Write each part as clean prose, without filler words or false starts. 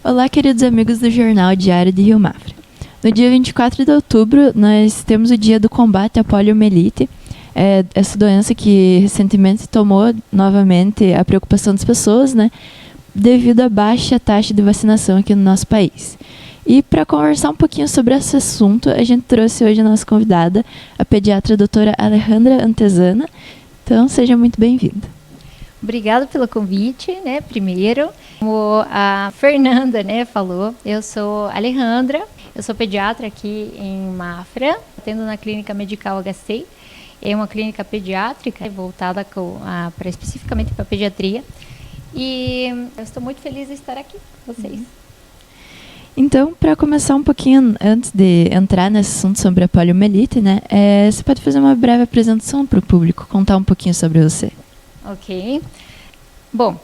Olá, queridos amigos do Jornal Diário de Rio Mafra. No dia 24 de outubro, nós temos o dia do combate à poliomielite, essa doença que recentemente tomou novamente a preocupação das pessoas, né, devido à baixa taxa de vacinação aqui no nosso país. E para conversar um pouquinho sobre esse assunto, a gente trouxe hoje a nossa convidada, a pediatra doutora Alejandra Antezana. Então, seja muito bem-vinda. Obrigada pelo convite, né? Primeiro, como a Fernanda, né, falou, eu sou Alejandra, eu sou pediatra aqui em Mafra, atendo na Clínica Medical HC, é uma clínica pediátrica voltada especificamente para pediatria, e eu estou muito feliz de estar aqui com vocês. Então, para começar um pouquinho, antes de entrar nesse assunto sobre a poliomielite, né, você pode fazer uma breve apresentação para o público, contar um pouquinho sobre você. Ok. Bom,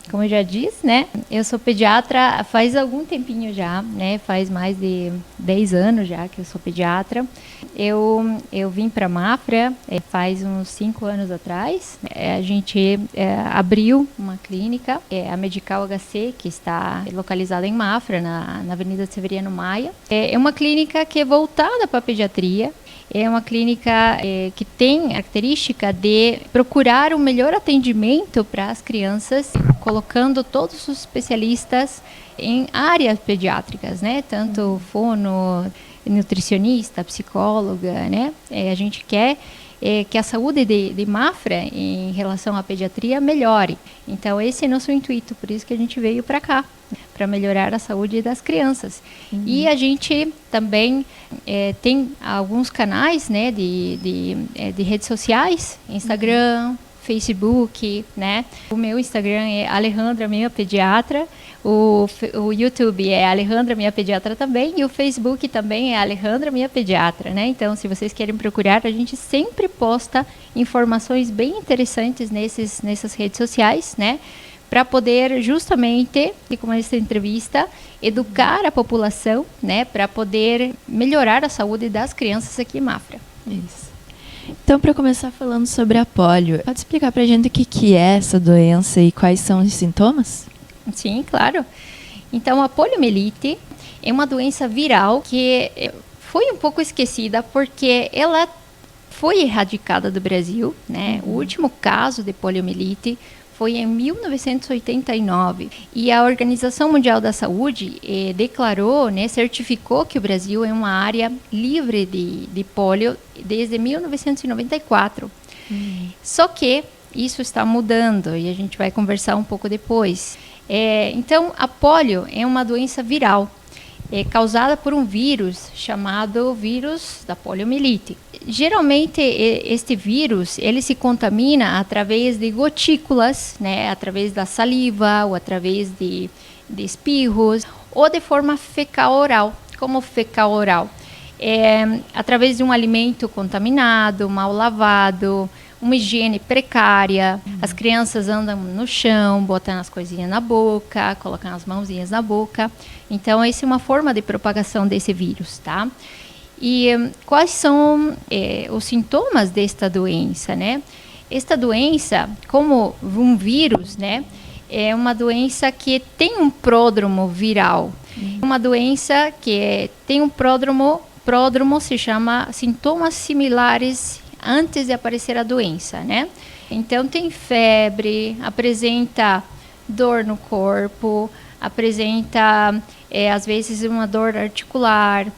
como eu já disse, né, eu sou pediatra faz algum tempinho já, né, faz mais de 10 anos já que eu sou pediatra. Eu vim para Mafra faz uns 5 anos atrás. A gente abriu uma clínica, a Medical HC, que está localizada em Mafra, na Avenida Severiano Maia. É uma clínica que é voltada para a pediatria. É uma clínica que tem a característica de procurar o melhor atendimento para as crianças, colocando todos os especialistas em áreas pediátricas, né? Tanto fono, nutricionista, psicóloga, né? A gente quer que a saúde de Mafra em relação à pediatria melhore. Então, esse é nosso intuito, por isso que a gente veio para cá, para melhorar a saúde das crianças. E a gente também tem alguns canais, né, de redes sociais, Instagram, Facebook, né? O meu Instagram é Alejandra Minha Pediatra, o YouTube é Alejandra Minha Pediatra também, e o Facebook também é Alejandra Minha Pediatra, né? Então, se vocês querem procurar, a gente sempre posta informações bem interessantes nessas redes sociais, né? Para poder justamente, como essa entrevista, educar a população, né? Para poder melhorar a saúde das crianças aqui em Mafra. Isso. Então, para começar falando sobre a polio, pode explicar para a gente o que é essa doença e quais são os sintomas? Sim, claro. Então, a poliomielite é uma doença viral que foi um pouco esquecida porque ela foi erradicada do Brasil, né? O último caso de poliomielite foi em 1989 e a Organização Mundial da Saúde declarou, né, certificou que o Brasil é uma área livre de polio desde 1994. Só que isso está mudando e a gente vai conversar um pouco depois. Então, a polio é uma doença viral causada por um vírus chamado vírus da poliomielite. Geralmente, este vírus ele se contamina através de gotículas, né, através da saliva ou através de espirros ou de forma fecal oral. Como fecal oral? Através de um alimento contaminado, mal lavado, uma higiene precária, as crianças andam no chão, botam as coisinhas na boca, colocam as mãozinhas na boca. Então, essa é uma forma de propagação desse vírus, tá? E quais são os sintomas desta doença, né? Esta doença, como um vírus, né, é uma doença que tem um pródromo viral. Uma doença que tem um pródromo se chama sintomas similares antes de aparecer a doença, né? Então, tem febre, apresenta dor no corpo, apresenta, às vezes, uma dor articular,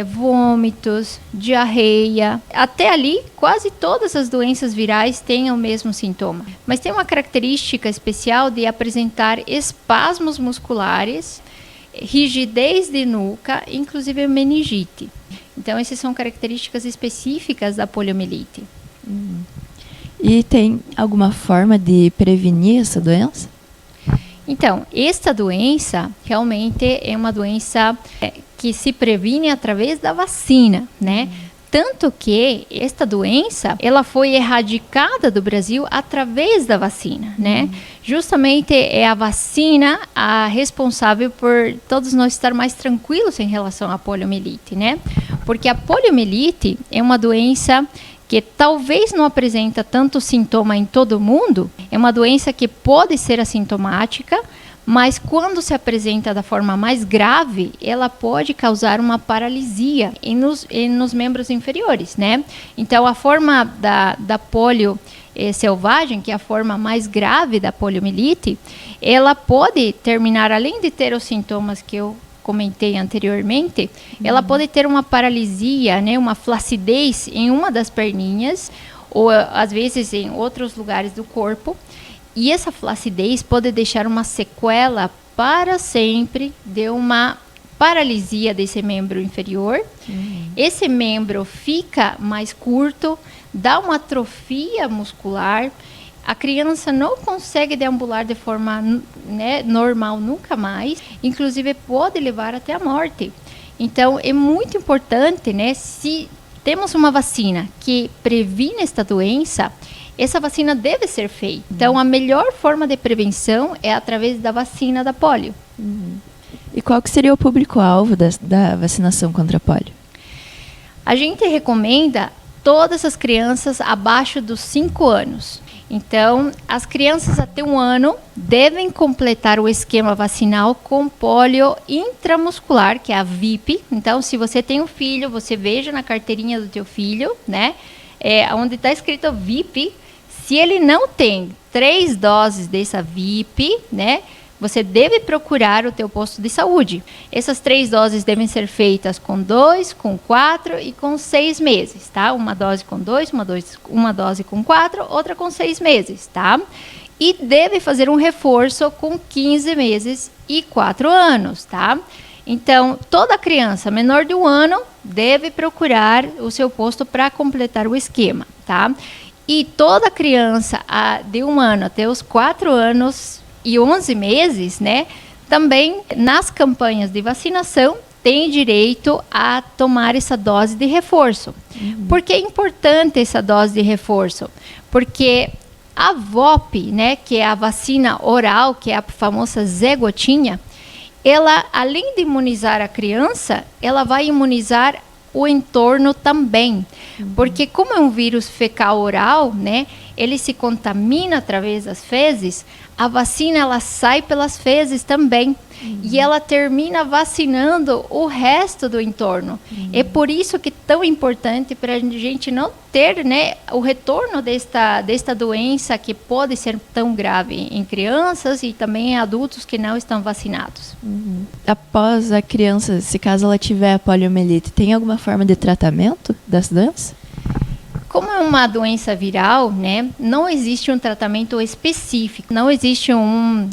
vômitos, diarreia. Até ali, quase todas as doenças virais têm o mesmo sintoma. Mas tem uma característica especial de apresentar espasmos musculares, rigidez de nuca, inclusive meningite. Então, essas são características específicas da poliomielite. E tem alguma forma de prevenir essa doença? Então, esta doença realmente é uma doença que se previne através da vacina, né? Tanto que esta doença, ela foi erradicada do Brasil através da vacina, né? Justamente é a vacina a responsável por todos nós estar mais tranquilos em relação à poliomielite, né? Porque a poliomielite é uma doença que talvez não apresenta tanto sintoma em todo mundo, é uma doença que pode ser assintomática, mas quando se apresenta da forma mais grave, ela pode causar uma paralisia nos membros inferiores, né? Então, a forma da polio selvagem, que é a forma mais grave da poliomielite, ela pode terminar, além de ter os sintomas que eu comentei anteriormente, ela pode ter uma paralisia, né, uma flacidez em uma das perninhas, ou às vezes em outros lugares do corpo, e essa flacidez pode deixar uma sequela para sempre de uma paralisia desse membro inferior. Esse membro fica mais curto, dá uma atrofia muscular, a criança não consegue deambular de forma, né, normal nunca mais, inclusive pode levar até a morte. Então, é muito importante, né, se temos uma vacina que previne esta doença, essa vacina deve ser feita. Então, a melhor forma de prevenção é através da vacina da polio. E qual que seria o público-alvo da vacinação contra a polio? A gente recomenda todas as crianças abaixo dos 5 anos. Então, as crianças até 1 ano devem completar o esquema vacinal com polio intramuscular, que é a VIP. Então, se você tem um filho, você veja na carteirinha do teu filho, né? Onde está escrito VIP. Se ele não tem 3 doses dessa VIP, né? Você deve procurar o teu posto de saúde. Essas 3 doses devem ser feitas com 2, com 4 e com 6 meses, tá? Uma dose com 2, uma dose com 4, outra com 6 meses, tá? E deve fazer um reforço com 15 meses e 4 anos, tá? Então, toda criança menor de 1 ano deve procurar o seu posto para completar o esquema, tá? E toda criança de 1 ano até os 4 anos e 11 meses, né, também nas campanhas de vacinação tem direito a tomar essa dose de reforço. Por que é importante essa dose de reforço? Porque a VOP, né, que é a vacina oral, que é a famosa Zé Gotinha, ela, além de imunizar a criança, ela vai imunizar o entorno também. Porque como é um vírus fecal oral, né, ele se contamina através das fezes, a vacina ela sai pelas fezes também. E ela termina vacinando o resto do entorno. É por isso que é tão importante para a gente não ter, né, o retorno desta doença que pode ser tão grave em crianças e também em adultos que não estão vacinados. Após a criança, se caso ela tiver a poliomielite, tem alguma forma de tratamento dessa doença? Como é uma doença viral, né, não existe um tratamento específico. Não existe um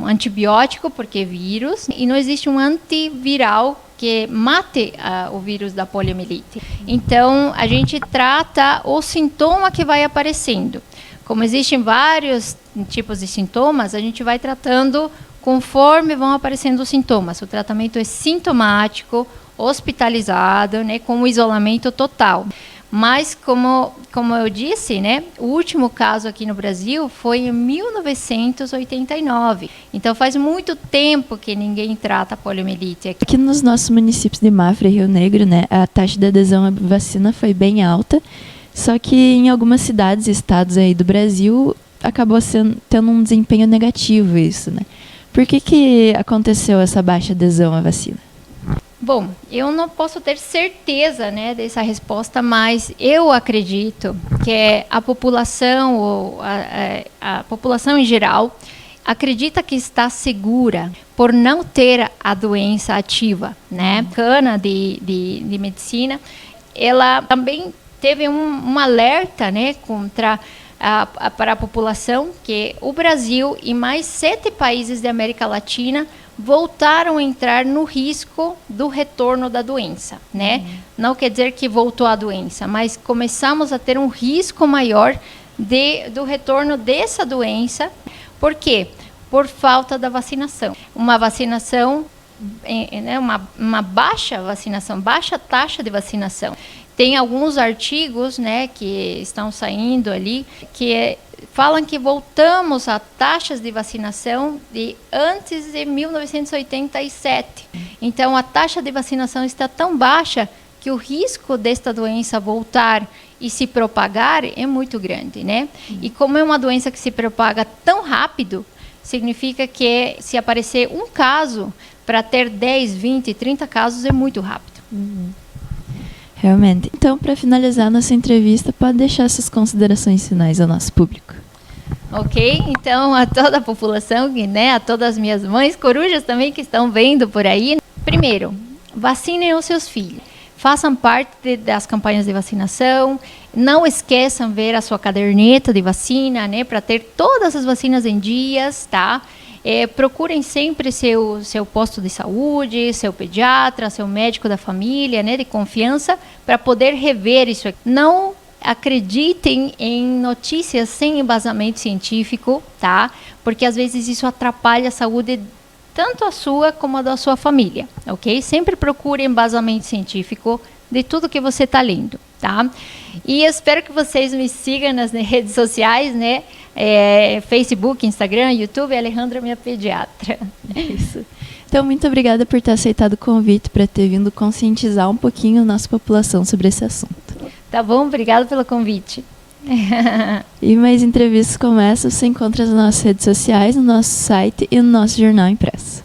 antibiótico, porque é vírus, e não existe um antiviral que mate o vírus da poliomielite. Então, a gente trata o sintoma que vai aparecendo. Como existem vários tipos de sintomas, a gente vai tratando conforme vão aparecendo os sintomas. O tratamento é sintomático, hospitalizado, né, com isolamento total. Mas, como eu disse, né, o último caso aqui no Brasil foi em 1989. Então, faz muito tempo que ninguém trata a poliomielite aqui. Aqui nos nossos municípios de Mafra e Rio Negro, né, a taxa de adesão à vacina foi bem alta, só que em algumas cidades e estados aí do Brasil acabou tendo um desempenho negativo isso, né? Por que aconteceu essa baixa adesão à vacina? Bom, eu não posso ter certeza, né, dessa resposta, mas eu acredito que a população, ou a população em geral, acredita que está segura por não ter a doença ativa, né? Cana de medicina, ela também teve um alerta, né, para a população que o Brasil e mais 7 países da América Latina voltaram a entrar no risco do retorno da doença, né? Não quer dizer que voltou a doença, mas começamos a ter um risco maior do retorno dessa doença. Por quê? Por falta da vacinação. Uma vacinação, né, uma baixa vacinação, baixa taxa de vacinação. Tem alguns artigos, né, que estão saindo ali, que falam que voltamos a taxas de vacinação de antes de 1987. Então, a taxa de vacinação está tão baixa que o risco desta doença voltar e se propagar é muito grande, né? E como é uma doença que se propaga tão rápido, significa que se aparecer um caso, para ter 10, 20, 30 casos é muito rápido. Realmente. Então, para finalizar nossa entrevista, pode deixar suas considerações finais ao nosso público. Ok? Então, a toda a população, né, a todas as minhas mães corujas também que estão vendo por aí. Primeiro, vacinem os seus filhos. Façam parte das campanhas de vacinação. Não esqueçam ver a sua caderneta de vacina, né, para ter todas as vacinas em dias, tá? Procurem sempre seu posto de saúde, seu pediatra, seu médico da família, né, de confiança, para poder rever isso aqui. Não acreditem em notícias sem embasamento científico, tá? Porque às vezes isso atrapalha a saúde tanto a sua como a da sua família, ok? Sempre procure embasamento científico de tudo que você está lendo, tá? E eu espero que vocês me sigam nas redes sociais, né? Facebook, Instagram, YouTube, Alejandra, minha pediatra. Isso. Então, muito obrigada por ter aceitado o convite, para ter vindo conscientizar um pouquinho a nossa população sobre esse assunto. Tá bom? Obrigada pelo convite. E mais entrevistas como essa você encontra nas nossas redes sociais, no nosso site e no nosso jornal impresso.